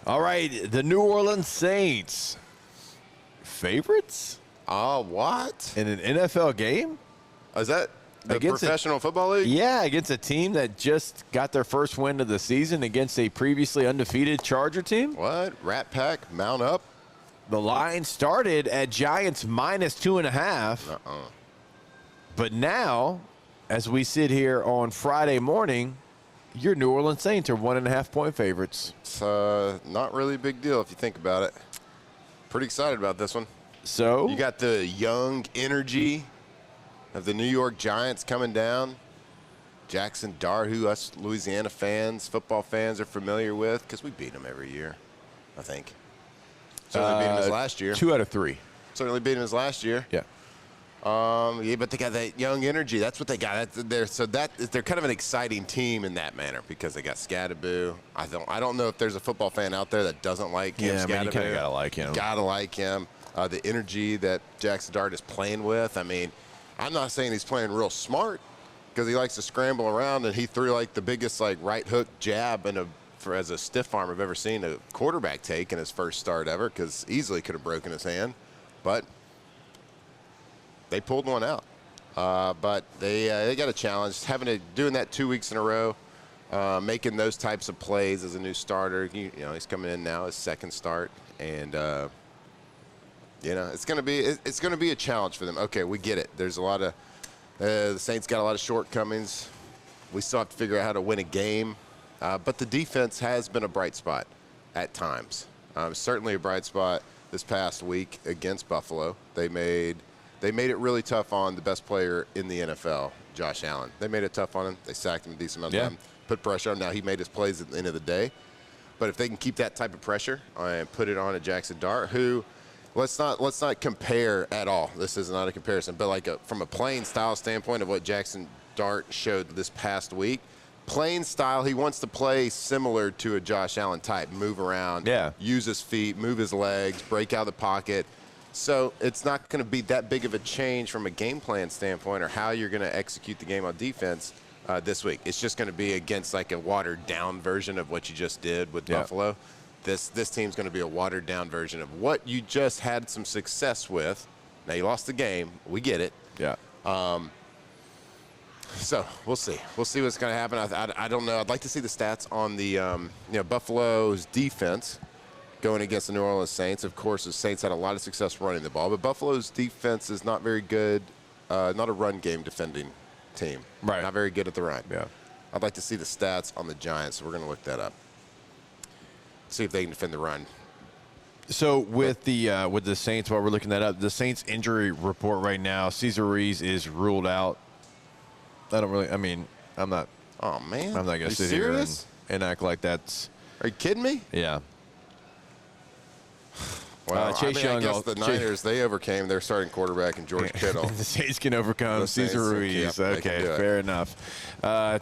All right, the New Orleans Saints. Favorites? What? In an NFL game? Is that the Against Professional Football League? Yeah, against a team that just got their first win of the season against a previously undefeated Charger team. What? Rat Pack, mount up? The line started at Giants minus 2.5. But now, as we sit here on Friday morning, your New Orleans Saints are 1.5-point favorites. It's not really a big deal if you think about it. Pretty excited about this one. So you got the young energy of the New York Giants coming down. Jaxson Dart, who us Louisiana fans, football fans are familiar with because we beat them every year, I think. Certainly beat him his last year. 2 out of 3. Certainly beat him his last year. Yeah. Yeah, but they got that young energy. That's what they got. They're kind of an exciting team in that manner because they got Scadaboo. I don't know if there's a football fan out there that doesn't like him. Yeah, I mean, you kind of gotta like him. Gotta like him. The energy that Jaxson Dart is playing with. I mean, I'm not saying he's playing real smart because he likes to scramble around, and he threw like the biggest right hook jab as a stiff arm I've ever seen a quarterback take in his first start ever, because easily could have broken his hand, but they pulled one out. But they got a challenge doing that 2 weeks in a row, making those types of plays as a new starter. He's coming in now, his second start, and it's going to be a challenge for them. Okay, we get it. There's a lot of the Saints got a lot of shortcomings. We still have to figure out how to win a game. But the defense has been a bright spot at times. Certainly a bright spot this past week against Buffalo. They made it really tough on the best player in the NFL, Josh Allen. They made it tough on him. They sacked him a decent amount of time, put pressure on him. Now he made his plays at the end of the day. But if they can keep that type of pressure and put it on a Jaxson Dart, who let's not compare at all. This is not a comparison, but from a playing style standpoint of what Jaxson Dart showed this past week. Playing style, he wants to play similar to a Josh Allen type, move around, use his feet, move his legs, break out of the pocket. So it's not going to be that big of a change from a game plan standpoint or how you're going to execute the game on defense this week. It's just going to be against a watered-down version of what you just did with Buffalo. This team's going to be a watered-down version of what you just had some success with. Now, you lost the game. We get it. Yeah. So we'll see. We'll see what's going to happen. I don't know. I'd like to see the stats on the Buffalo's defense going against the New Orleans Saints. Of course, the Saints had a lot of success running the ball, but Buffalo's defense is not very good. Not a run game defending team. Right. Not very good at the run. Yeah. I'd like to see the stats on the Giants. So we're going to look that up. See if they can defend the run. So with the Saints, while we're looking that up, the Saints injury report right now, Cesar Ruiz is ruled out. I'm not. Oh, man. I'm not going to sit here and act like that's. Are you kidding me? Yeah. Well, I guess the Niners, they overcame their starting quarterback in George Kittle. The Saints can overcome Cesar Ruiz. Okay, fair enough.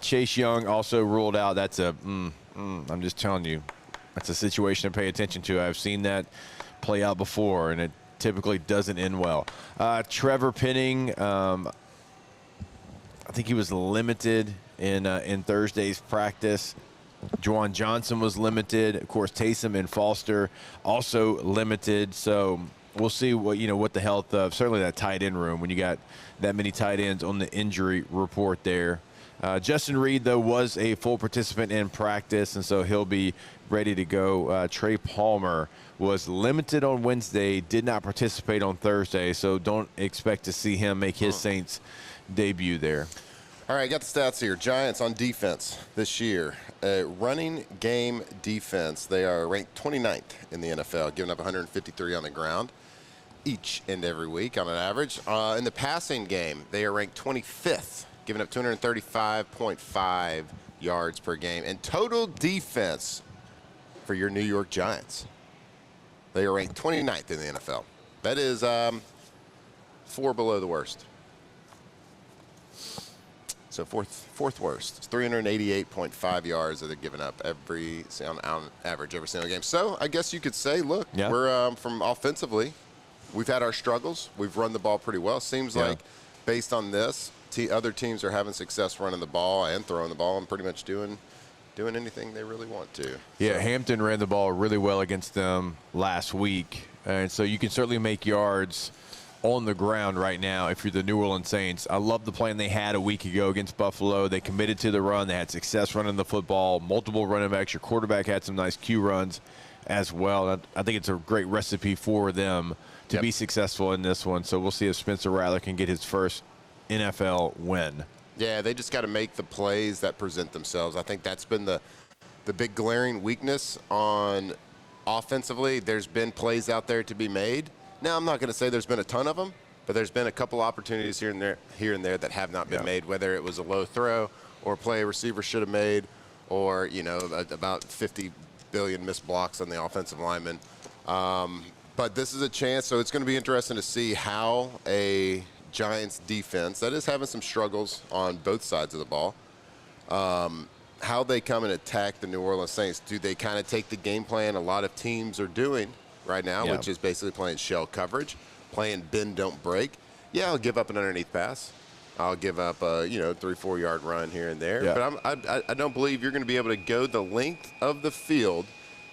Chase Young also ruled out. That's I'm just telling you, that's a situation to pay attention to. I've seen that play out before, and it typically doesn't end well. Trevor Penning, I think he was limited in Thursday's practice. Juwan Johnson was limited. Of course, Taysom and Foster also limited. So we'll see what the health of certainly that tight end room when you got that many tight ends on the injury report there. Justin Reed, though, was a full participant in practice, and so he'll be ready to go. Trey Palmer was limited on Wednesday, did not participate on Thursday, so don't expect to see him make his Saints debut there. All right, I got the stats here. Giants on defense this year. Running game defense, they are ranked 29th in the NFL, giving up 153 on the ground each and every week on an average. In the passing game, they are ranked 25th, giving up 235.5 yards per game. And total defense for your New York Giants, they are ranked 29th in the NFL. That is 4 below the worst. So fourth worst. It's 388.5 yards that they're giving up on average every single game. So I guess you could say, look, we're from offensively, we've had our struggles. We've run the ball pretty well. Seems like based on this, other teams are having success running the ball and throwing the ball and pretty much doing doing anything they really want to. Yeah, So, Hampton ran the ball really well against them last week. And so you can certainly make yards on the ground right now if you're the New Orleans Saints. I love the plan they had a week ago against Buffalo. They committed to the run. They had success running the football, multiple running backs. Your quarterback had some nice Q runs as well. I think it's a great recipe for them to be successful in this one. So we'll see if Spencer Rattler can get his first NFL win. Yeah, they just got to make the plays that present themselves. I think that's been the big glaring weakness on offensively. There's been plays out there to be made. Now, I'm not going to say there's been a ton of them, but there's been a couple opportunities here and there that have not been made, whether it was a low throw or a play a receiver should have made, or, you know, about 50 billion missed blocks on the offensive lineman. But this is a chance, so it's going to be interesting to see how a Giants defense that is having some struggles on both sides of the ball, how they come and attack the New Orleans Saints. Do they kind of take the game plan a lot of teams are doing right now, which is basically playing shell coverage, playing bend, don't break? Yeah, I'll give up an underneath pass. I'll give up a 3-4 yard run here and there. Yeah. But I don't believe you're going to be able to go the length of the field,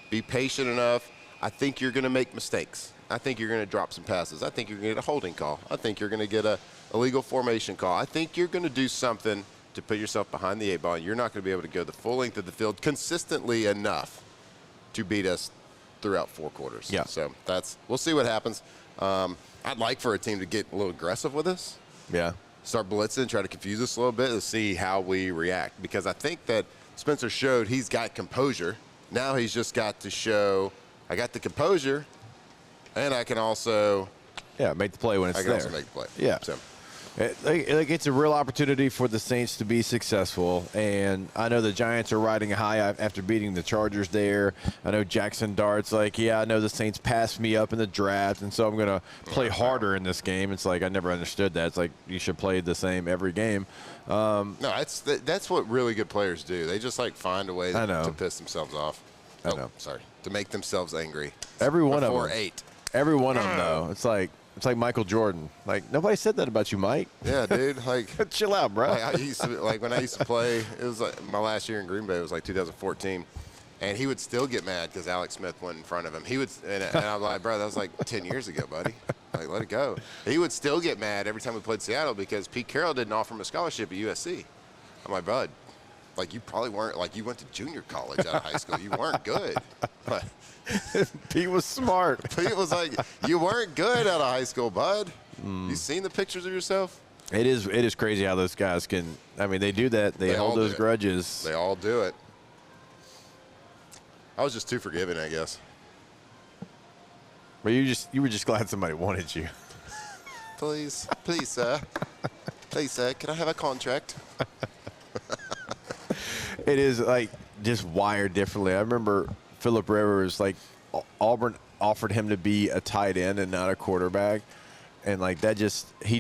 be patient enough. I think you're going to make mistakes. I think you're going to drop some passes. I think you're going to get a holding call. I think you're going to get a illegal formation call. I think you're going to do something to put yourself behind the 8 ball. You're not going to be able to go the full length of the field consistently enough to beat us throughout 4 quarters. Yeah. So we'll see what happens. I'd like for a team to get a little aggressive with us. Yeah. Start blitzing, try to confuse us a little bit to see how we react. Because I think that Spencer showed he's got composure. Now he's just got to show, I got the composure, and I can also make the play when it's there. also make the play. Yeah. So. It's a real opportunity for the Saints to be successful, and I know the Giants are riding a high after beating the Chargers there. I know Jaxson Dart's like, I know the Saints passed me up in the draft, and so I'm going to play harder in this game. It's like I never understood that. It's like you should play the same every game. No, that's what really good players do. They just find a way to piss themselves off. I know. Sorry, to make themselves angry. Every one of them. Before 8. Every one of them, though. It's like Michael Jordan. Nobody said that about you, Mike. Yeah, dude. Chill out, bro. I used to, when I used to play, it was my last year in Green Bay. It was 2014, and he would still get mad because Alex Smith went in front of him. He would, and I'm like, bro, that was 10 years ago, buddy. Let it go. He would still get mad every time we played Seattle because Pete Carroll didn't offer him a scholarship at USC. I'm like, bud, you probably weren't, you went to junior college out of high school. You weren't good. But Pete was smart. Pete was like, you weren't good out of high school, bud. You seen the pictures of yourself? It is crazy how those guys can. I mean, they do that. They hold those grudges. They all do it. I was just too forgiving, I guess. But you were just glad somebody wanted you. Please, sir. Please, sir, can I have a contract? It is just wired differently. I remember Phillip Rivers, Auburn offered him to be a tight end and not a quarterback. And he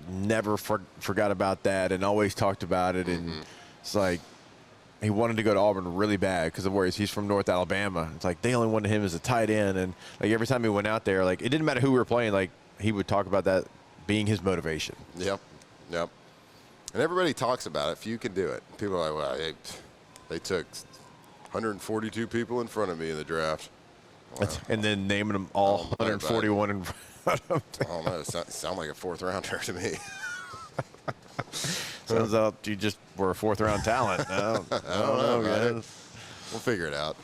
never forgot about that and always talked about it. And it's he wanted to go to Auburn really bad because of where he's from North Alabama. It's they only wanted him as a tight end. And every time he went out there, it didn't matter who we were playing. He would talk about that being his motivation. Yep. And everybody talks about it. Few can do it. People are like, well, they took 142 people in front of me in the draft. Wow. And then naming them all 141 in front of them. I don't know. It sounds like a 4th rounder to me. Turns out you just were a 4th round talent. I don't know, Right? guys. We'll figure it out.